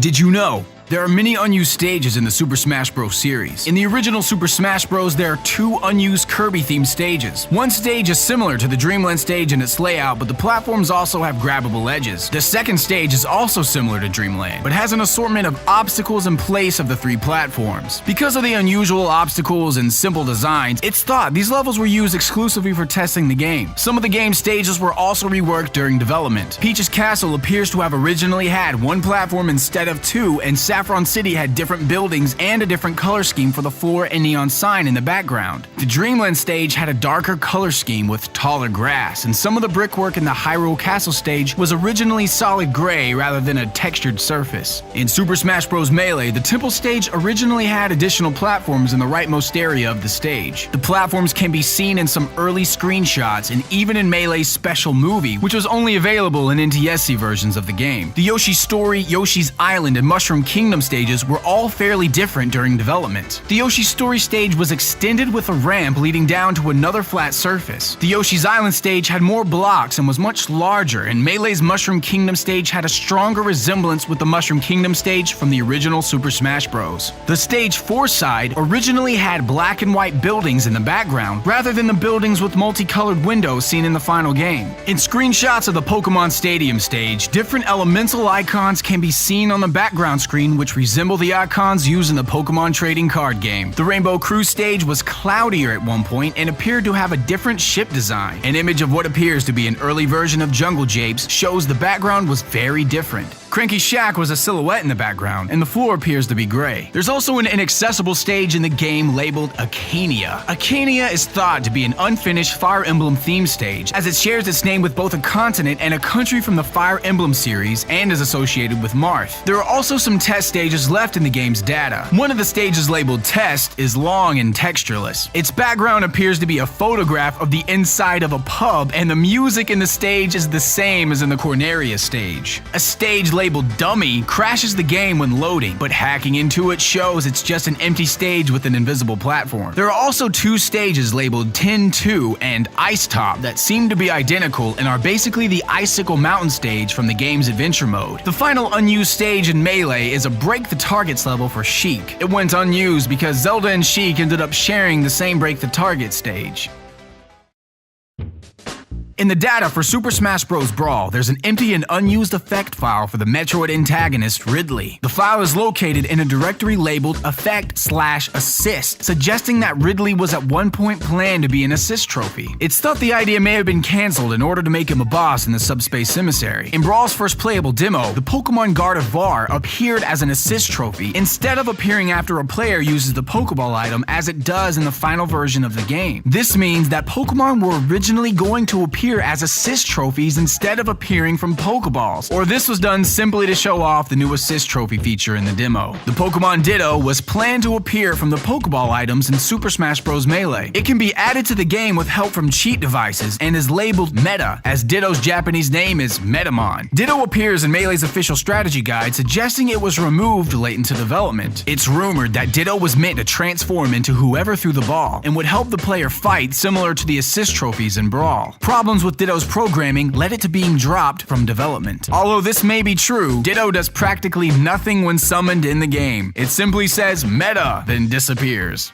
Did you know? There are many unused stages in the Super Smash Bros. Series. In the original Super Smash Bros., there are 2 unused Kirby-themed stages. One stage is similar to the Dreamland stage in its layout, but the platforms also have grabbable edges. The second stage is also similar to Dreamland, but has an assortment of obstacles in place of the 3 platforms. Because of the unusual obstacles and simple designs, it's thought these levels were used exclusively for testing the game. Some of the game's stages were also reworked during development. Peach's Castle appears to have originally had 1 platform instead of 2, and Saffron City had different buildings and a different color scheme for the floor and neon sign in the background. The Dreamland stage had a darker color scheme with taller grass, and some of the brickwork in the Hyrule Castle stage was originally solid gray rather than a textured surface. In Super Smash Bros. Melee, the temple stage originally had additional platforms in the rightmost area of the stage. The platforms can be seen in some early screenshots and even in Melee's special movie, which was only available in NTSC versions of the game. The Yoshi's Story, Yoshi's Island, and Mushroom Kingdom stages were all fairly different during development. The Yoshi's Story stage was extended with a ramp leading down to another flat surface. The Yoshi's Island stage had more blocks and was much larger, and Melee's Mushroom Kingdom stage had a stronger resemblance with the Mushroom Kingdom stage from the original Super Smash Bros. The stage 4 side originally had black and white buildings in the background, rather than the buildings with multicolored windows seen in the final game. In screenshots of the Pokemon Stadium stage, different elemental icons can be seen on the background screen which resemble the icons used in the Pokemon trading card game. The Rainbow Cruise stage was cloudier at one point and appeared to have a different ship design. An image of what appears to be an early version of Jungle Japes shows the background was very different. Cranky Shack was a silhouette in the background, and the floor appears to be gray. There's also an inaccessible stage in the game labeled Acania. Acania is thought to be an unfinished Fire Emblem theme stage, as it shares its name with both a continent and a country from the Fire Emblem series and is associated with Marth. There are also some test stages left in the game's data. One of the stages labeled Test is long and textureless. Its background appears to be a photograph of the inside of a pub, and the music in the stage is the same as in the Corneria stage. A stage labeled Dummy crashes the game when loading, but hacking into it shows it's just an empty stage with an invisible platform. There are also 2 stages labeled Tin 2 and Ice Top that seem to be identical and are basically the Icicle Mountain stage from the game's adventure mode. The final unused stage in Melee is a Break the Targets level for Sheik. It went unused because Zelda and Sheik ended up sharing the same Break the Target stage. In the data for Super Smash Bros. Brawl, there's an empty and unused effect file for the Metroid antagonist Ridley. The file is located in a directory labeled effect/assist, suggesting that Ridley was at one point planned to be an assist trophy. It's thought the idea may have been cancelled in order to make him a boss in the Subspace Emissary. In Brawl's first playable demo, the Pokemon Gardevoir appeared as an assist trophy instead of appearing after a player uses the Pokeball item as it does in the final version of the game. This means that Pokemon were originally going to appear as assist trophies instead of appearing from Pokeballs, or this was done simply to show off the new assist trophy feature in the demo. The Pokemon Ditto was planned to appear from the Pokeball items in Super Smash Bros. Melee. It can be added to the game with help from cheat devices and is labeled Meta, as Ditto's Japanese name is Metamon. Ditto appears in Melee's official strategy guide, suggesting it was removed late into development. It's rumored that Ditto was meant to transform into whoever threw the ball and would help the player fight, similar to the assist trophies in Brawl. Problems with Ditto's programming led it to being dropped from development. Although this may be true, Ditto does practically nothing when summoned in the game. It simply says Meta, then disappears.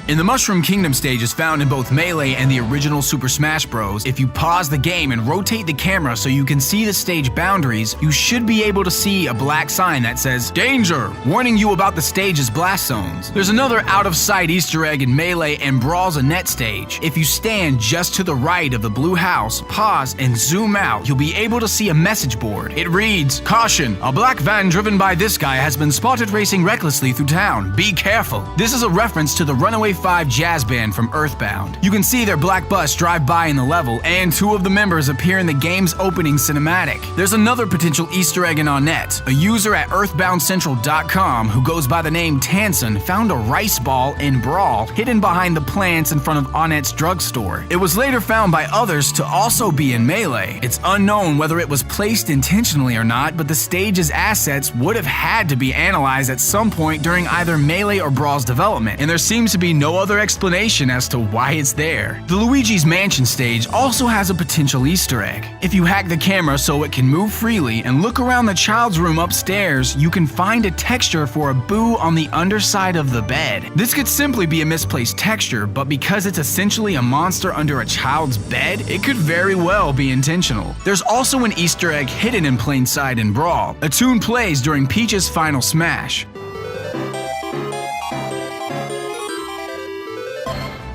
In the Mushroom Kingdom stages found in both Melee and the original Super Smash Bros., if you pause the game and rotate the camera so you can see the stage boundaries, you should be able to see a black sign that says, "Danger!" warning you about the stage's blast zones. There's another out-of-sight Easter egg in Melee and Brawl's Annette stage. If you stand just to the right of the blue house, pause, and zoom out, you'll be able to see a message board. It reads, "Caution! A black van driven by this guy has been spotted racing recklessly through town. Be careful." This is a reference to the Runaway 5 jazz band from Earthbound. You can see their black bus drive by in the level, and 2 of the members appear in the game's opening cinematic. There's another potential Easter egg in Annette. A user at EarthboundCentral.com who goes by the name Tanson found a rice ball in Brawl hidden behind the plants in front of Annette's drugstore. It was later found by others to also be in Melee. It's unknown whether it was placed intentionally or not, but the stage's assets would have had to be analyzed at some point during either Melee or Brawl's development, and there seems to be no no other explanation as to why it's there. The Luigi's Mansion stage also has a potential Easter egg. If you hack the camera so it can move freely and look around the child's room upstairs, you can find a texture for a Boo on the underside of the bed. This could simply be a misplaced texture, but because it's essentially a monster under a child's bed, it could very well be intentional. There's also an Easter egg hidden in plain sight in Brawl. A tune plays during Peach's final smash.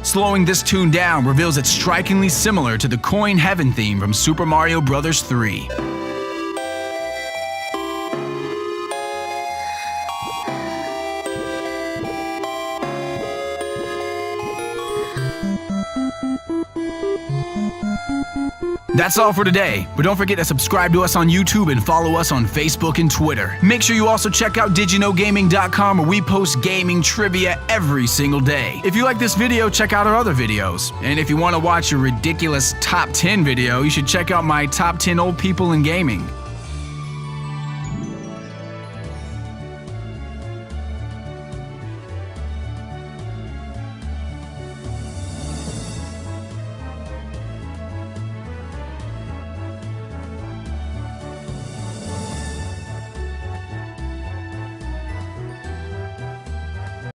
Slowing this tune down reveals it's strikingly similar to the Coin Heaven theme from Super Mario Bros. 3. That's all for today, but don't forget to subscribe to us on YouTube and follow us on Facebook and Twitter. Make sure you also check out digiknowgaming.com where we post gaming trivia every single day. If you like this video, check out our other videos. And if you want to watch a ridiculous top 10 video, you should check out my top 10 old people in gaming.